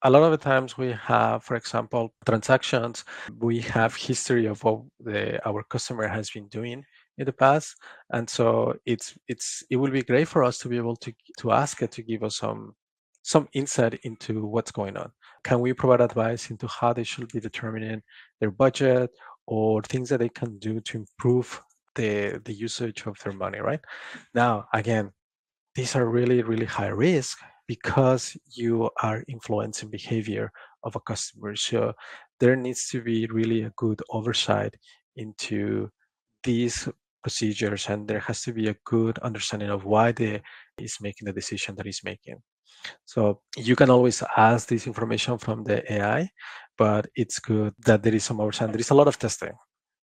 a lot of the times we have, for example, transactions. We have history of what our customer has been doing in the past, and so it will be great for us to be able to ask it to give us some insight into what's going on. Can we provide advice into how they should be determining their budget or things that they can do to improve the usage of their money, right? Now, again, these are really, really high risk because you are influencing behavior of a customer. So there needs to be really a good oversight into these procedures, and there has to be a good understanding of why they is making the decision that he's making. So you can always ask this information from the AI, but it's good that there is some oversight. There is a lot of testing.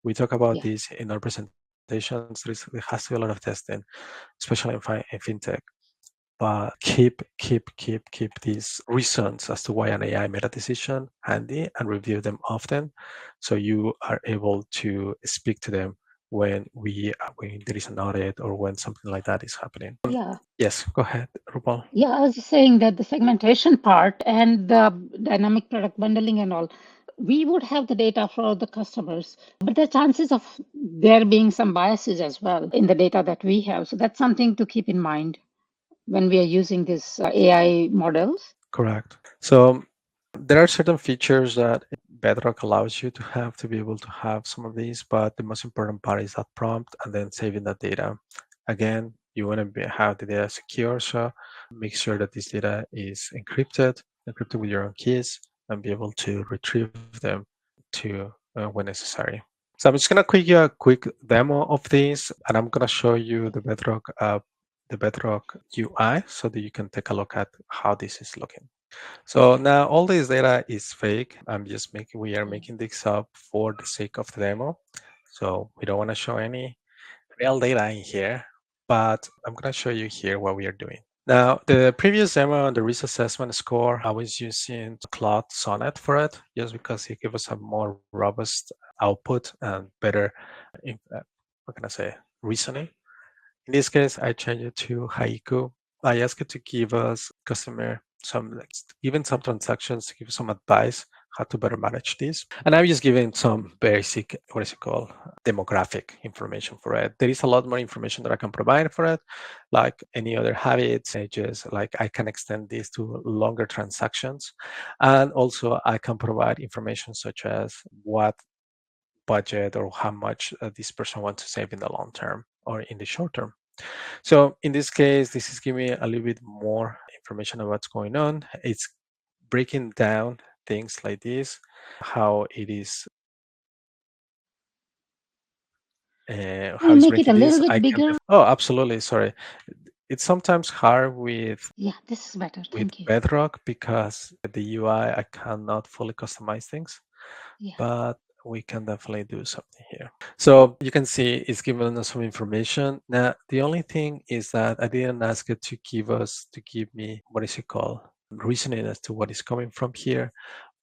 We talk about Yeah. this in our presentations. There has to be a lot of testing, especially in FinTech. But keep these reasons as to why an AI made a decision handy and review them often, so you are able to speak to them when when there is an audit or when something like that is happening. Yeah. Yes, go ahead, Rupal. Yeah, I was just saying that the segmentation part and the dynamic product bundling and all, we would have the data for the customers, but the chances of there being some biases as well in the data that we have. So that's something to keep in mind when we are using these AI models. Correct. So there are certain features that Bedrock allows you to have to be able to have some of these, but the most important part is that prompt and then saving that data. Again, you want to have the data secure, so make sure that this data is encrypted with your own keys, and be able to retrieve them to when necessary. So I'm just gonna quick you a quick demo of this, and I'm gonna show you the Bedrock UI, so that you can take a look at how this is looking. So now all this data is fake. We are making this up for the sake of the demo. So we don't want to show any real data in here, but I'm going to show you here what we are doing. Now, the previous demo on the risk assessment score, I was using Claude Sonnet for it, just because it gave us a more robust output and better, what can I say, reasoning. In this case, I changed it to Haiku. I asked it to give us customer even some transactions, to give some advice how to better manage this. And I'm just giving some basic, what is it called, demographic information for it. There is a lot more information that I can provide for it, like any other habits, ages, like I can extend this to longer transactions. And also I can provide information such as what budget or how much this person wants to save in the long term or in the short term. So in this case, this is giving me a little bit more information about what's going on. It's breaking down things like this, how it is, Can how you it's make it a breaking little this. bit bigger? Oh, absolutely. Sorry. It's sometimes hard Yeah, this is better. with Thank you. Bedrock because the UI, I cannot fully customize things, Yeah. but we can definitely do something here. So you can see it's giving us some information. Now, the only thing is that I didn't ask it to give me, what is it called? Reasoning as to what is coming from here,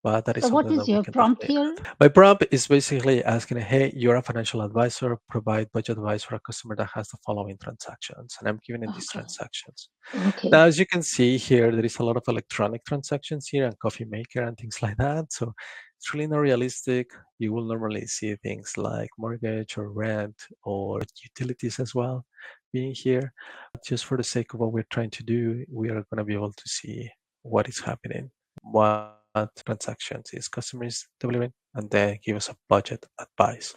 but that is So what something is that we your can prompt definitely here? add. My prompt is basically asking, hey, you're a financial advisor, provide budget advice for a customer that has the following transactions. And I'm giving it these Okay. transactions. Okay. Now, as you can see here, there is a lot of electronic transactions here and coffee maker and things like that. So it's really not realistic. You will normally see things like mortgage or rent or utilities as well being here. But just for the sake of what we're trying to do, we are going to be able to see what is happening, what transactions is customers delivering, and then give us a budget advice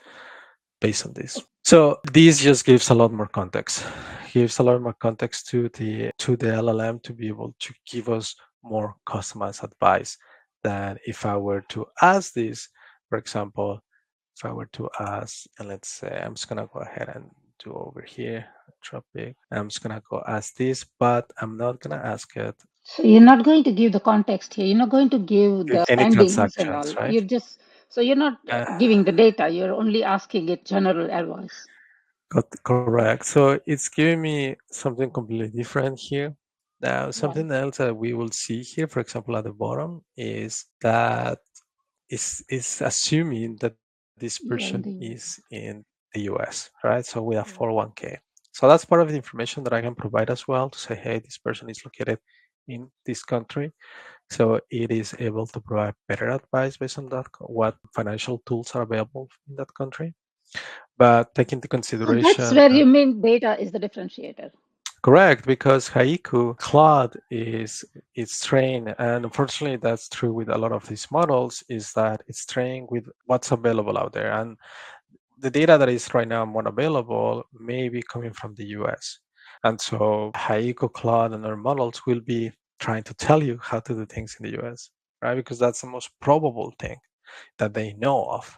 based on this. So this just gives a lot more context. Gives a lot more context to the LLM to be able to give us more customized advice than if I were to ask this, for example, if I were to ask, and let's say I'm just gonna go ahead and do over here, Tropic. I'm just gonna go ask this, but I'm not gonna ask it So you're not going to give the context here. You're not going to give the any spendings and transactions, all. right? You're just, so you're not Uh, giving the data. You're only asking it general advice. Correct. So it's giving me something completely different here. Now, Right. something else that we will see here, for example, at the bottom, is that is assuming that this person You are in is the US. in the US, right? So with a Right. 401k. So that's part of the information that I can provide as well to say, hey, this person is located in this country. So it is able to provide better advice based on that, what financial tools are available in that country. But take into So that's consideration, where you mean data is the differentiator. correct, because Haiku Claude is it's trained, and unfortunately that's true with a lot of these models, is that it's trained with what's available out there. And the data that is right now more available may be coming from the US. And so Haiku Claude and other models will be trying to tell you how to do things in the US, right? Because that's the most probable thing that they know of.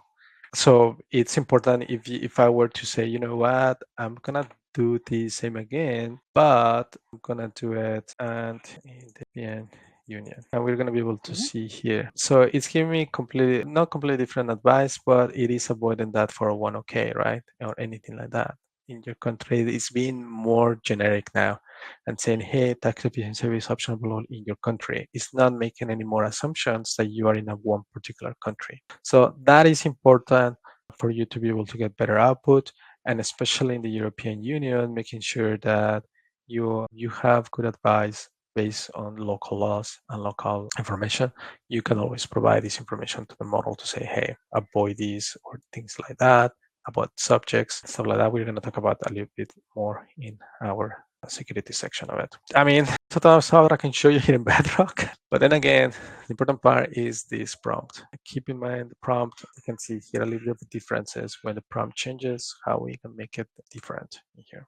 So it's important if I were to say, you know what, I'm gonna do the same again, but I'm gonna do it and in the European Union, and we're gonna be able to see here. So it's giving me completely not completely different advice, but it is avoiding that 401k, right, or anything like that in your country. It's being more generic now and saying, hey, tax efficiency is optional in your country. It's not making any more assumptions that you are in a one particular country. So that is important for you to be able to get better output, and especially in the European Union, making sure that you have good advice based on local laws and local information. You can always provide this information to the model to say, hey, avoid these or things like that, about subjects, stuff like that. We're going to talk about a little bit more in our security section of it. I mean, total stuff I can show you here in Bedrock, but then again, the important part is this prompt. Keep in mind the prompt. You can see here a little bit of differences when the prompt changes, how we can make it different in here.